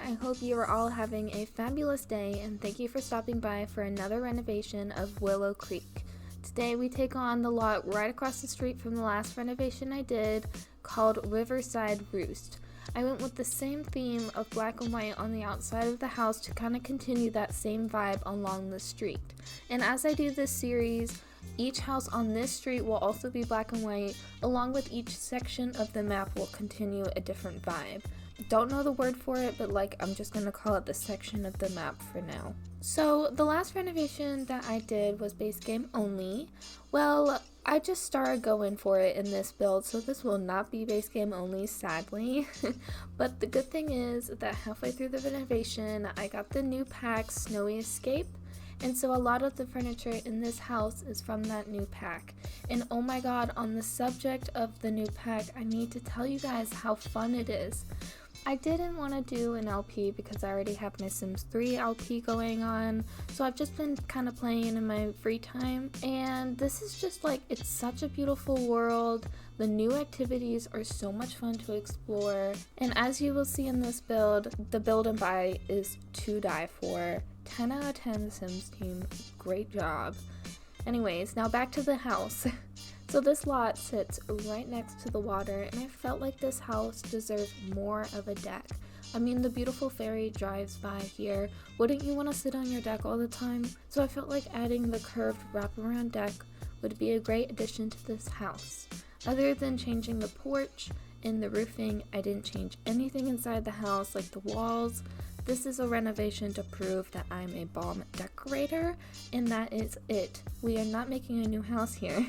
I hope you are all having a fabulous day, and thank you for stopping by for another renovation of Willow Creek. Today we take on the lot right across the street from the last renovation I did, called Riverside Roost. I went with the same theme of black and white on the outside of the house to kind of continue that same vibe along the street. And as I do this series, each house on this street will also be black and white, along with each section of the map will continue a different vibe. Don't know the word for it, but I'm just gonna call it the section of the map for now. So the last renovation that I did was base game only. Well, I just started going for it in this build, so this will not be base game only, sadly. But the good thing is that halfway through the renovation, I got the new pack, Snowy Escape. And so a lot of the furniture in this house is from that new pack. And oh my god, on the subject of the new pack, I need to tell you guys how fun it is. I didn't want to do an LP because I already have my Sims 3 LP going on, so I've just been kind of playing in my free time, and this is just it's such a beautiful world. The new activities are so much fun to explore, and as you will see in this build, the build and buy is to die for. 10 out of 10 Sims team, great job. Anyways, now back to the house. So this lot sits right next to the water, and I felt like this house deserved more of a deck. I mean, the beautiful ferry drives by here. Wouldn't you want to sit on your deck all the time? So I felt like adding the curved wraparound deck would be a great addition to this house. Other than changing the porch and the roofing, I didn't change anything inside the house, like the walls. This is a renovation to prove that I'm a bomb decorator, and that is it. We are not making a new house here.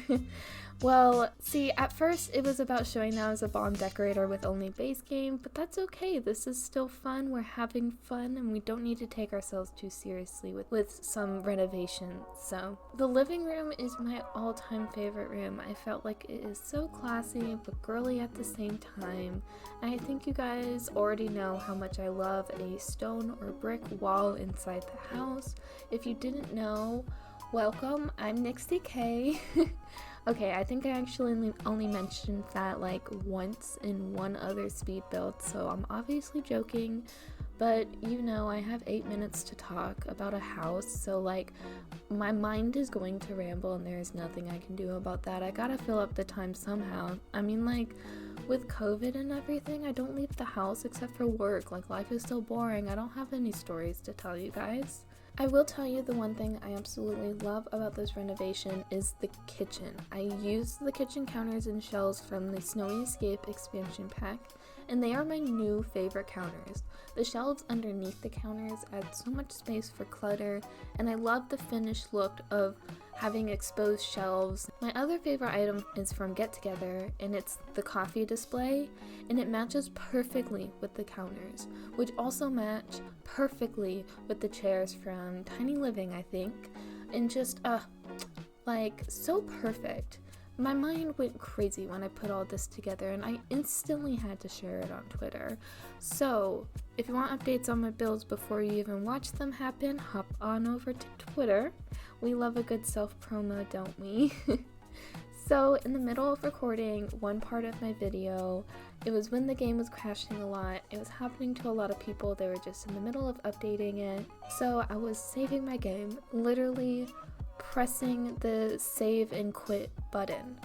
Well, see, at first it was about showing that I was a bomb decorator with only base game, but that's okay. This is still fun. We're having fun, and we don't need to take ourselves too seriously with some renovations. So the living room is my all-time favorite room. I felt like it is so classy but girly at the same time. I think you guys already know how much I love a stone or brick wall inside the house. If you didn't know, welcome, I'm NixiK. Okay, I think I actually only mentioned that once in one other speed build, so I'm obviously joking, but I have 8 minutes to talk about a house, so my mind is going to ramble and there's nothing I can do about that. I gotta fill up the time somehow. I mean, with COVID and everything, I don't leave the house except for work. Life is so boring. I don't have any stories to tell you guys. I will tell you the one thing I absolutely love about this renovation is the kitchen. I used the kitchen counters and shelves from the Snowy Escape expansion pack, and they are my new favorite counters. The shelves underneath the counters add so much space for clutter, and I love the finished look of having exposed shelves. My other favorite item is from Get Together, and it's the coffee display, and it matches perfectly with the counters, which also match perfectly with the chairs from Tiny Living, I think, and just so perfect. My mind went crazy when I put all this together, and I instantly had to share it on Twitter. So if you want updates on my builds before you even watch them happen, hop on over to Twitter. We love a good self-promo, don't we? So in the middle of recording one part of my video, it was when the game was crashing a lot. It was happening to a lot of people. They were just in the middle of updating it. So I was saving my game, literally pressing the save and quit button.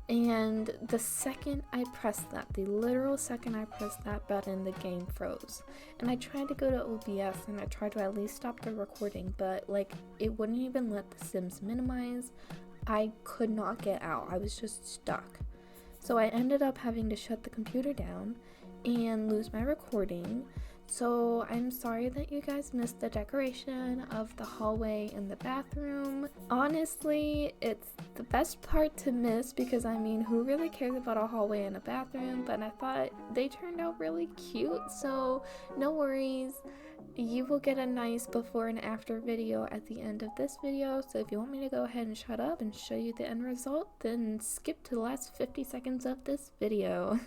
And the second I pressed that, the literal second I pressed that button, the game froze. And I tried to go to OBS and I tried to at least stop the recording, but it wouldn't even let the Sims minimize. I could not get out. I was just stuck. So I ended up having to shut the computer down and lose my recording. So I'm sorry that you guys missed the decoration of the hallway and the bathroom. Honestly, it's the best part to miss because who really cares about a hallway and a bathroom? But I thought they turned out really cute, so no worries. You will get a nice before and after video at the end of this video, so if you want me to go ahead and shut up and show you the end result, then skip to the last 50 seconds of this video.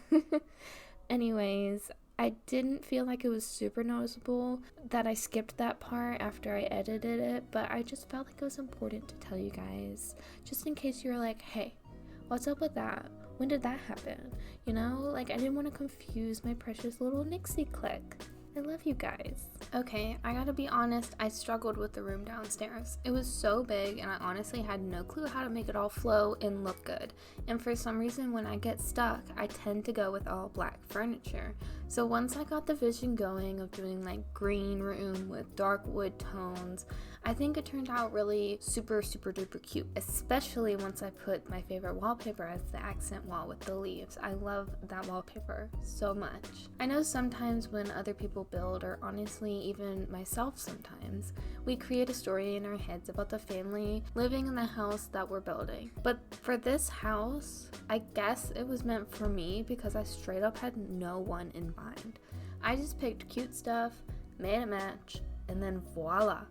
Anyways, I didn't feel like it was super noticeable that I skipped that part after I edited it, but I just felt like it was important to tell you guys, just in case you're like, hey, what's up with that? When did that happen? I didn't want to confuse my precious little Nixie clique. I love you guys. Okay, I gotta be honest, I struggled with the room downstairs. It was so big and I honestly had no clue how to make it all flow and look good. And for some reason when I get stuck, I tend to go with all black furniture. So once I got the vision going of doing like green room with dark wood tones, I think it turned out really super duper cute, especially once I put my favorite wallpaper as the accent wall with the leaves. I love that wallpaper so much. I know sometimes when other people build, or honestly even myself sometimes, we create a story in our heads about the family living in the house that we're building. But for this house, I guess it was meant for me because I straight up had no one in mind. I just picked cute stuff, made it match, and then voila.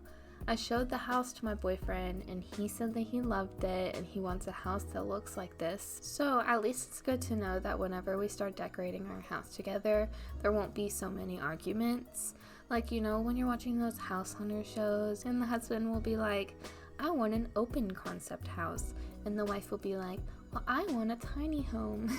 I showed the house to my boyfriend and he said that he loved it and he wants a house that looks like this. So at least it's good to know that whenever we start decorating our house together, there won't be so many arguments. Like, you know, when you're watching those house hunter shows and the husband will be like, I want an open concept house. And the wife will be like, well, I want a tiny home.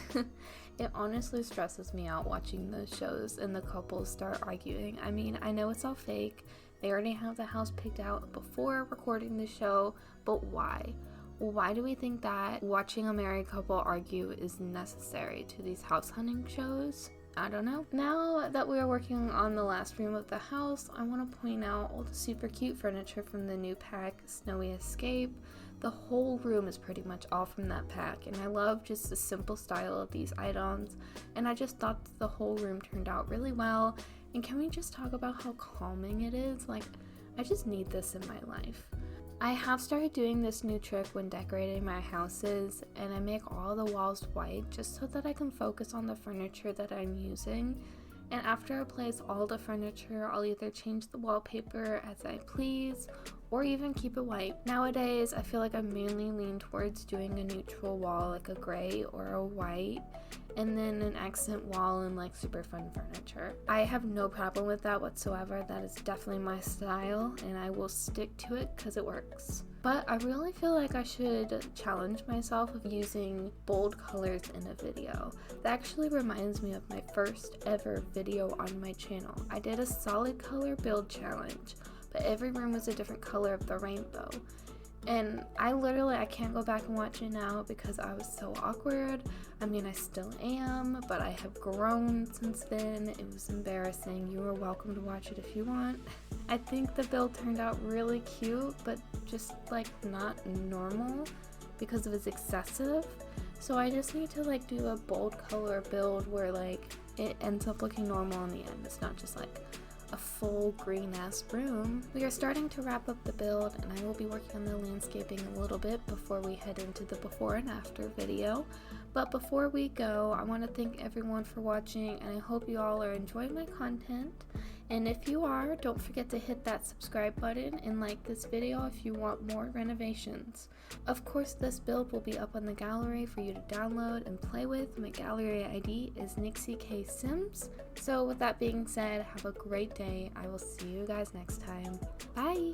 It honestly stresses me out watching those shows and the couples start arguing. I mean, I know it's all fake. They already have the house picked out before recording the show, but why? Why do we think that watching a married couple argue is necessary to these house hunting shows? I don't know. Now that we are working on the last room of the house, I want to point out all the super cute furniture from the new pack, Snowy Escape. The whole room is pretty much all from that pack, and I love just the simple style of these items, and I just thought the whole room turned out really well. And can we just talk about how calming it is? Like, I just need this in my life. I have started doing this new trick when decorating my houses, and I make all the walls white just so that I can focus on the furniture that I'm using. And after I place all the furniture, I'll either change the wallpaper as I please or even keep it white. Nowadays, I feel like I mainly lean towards doing a neutral wall, like a gray or a white, and then an accent wall and like super fun furniture. I have no problem with that whatsoever. That is definitely my style and I will stick to it because it works. But I really feel like I should challenge myself of using bold colors in a video. That actually reminds me of my first ever video on my channel. I did a solid color build challenge, but every room was a different color of the rainbow. And I can't go back and watch it now because I was so awkward. I mean, I still am, but I have grown since then. It was embarrassing. You are welcome to watch it if you want. I think the build turned out really cute, but just like not normal because it was excessive. So I just need to like do a bold color build where like it ends up looking normal in the end. It's not just like a full green ass room. We are starting to wrap up the build and I will be working on the landscaping a little bit before we head into the before and after video. But before we go, I want to thank everyone for watching and I hope you all are enjoying my content. And if you are, don't forget to hit that subscribe button and like this video if you want more renovations. Of course, this build will be up on the gallery for you to download and play with. My gallery ID is NixiKSims. So with that being said, have a great day. I will see you guys next time. Bye!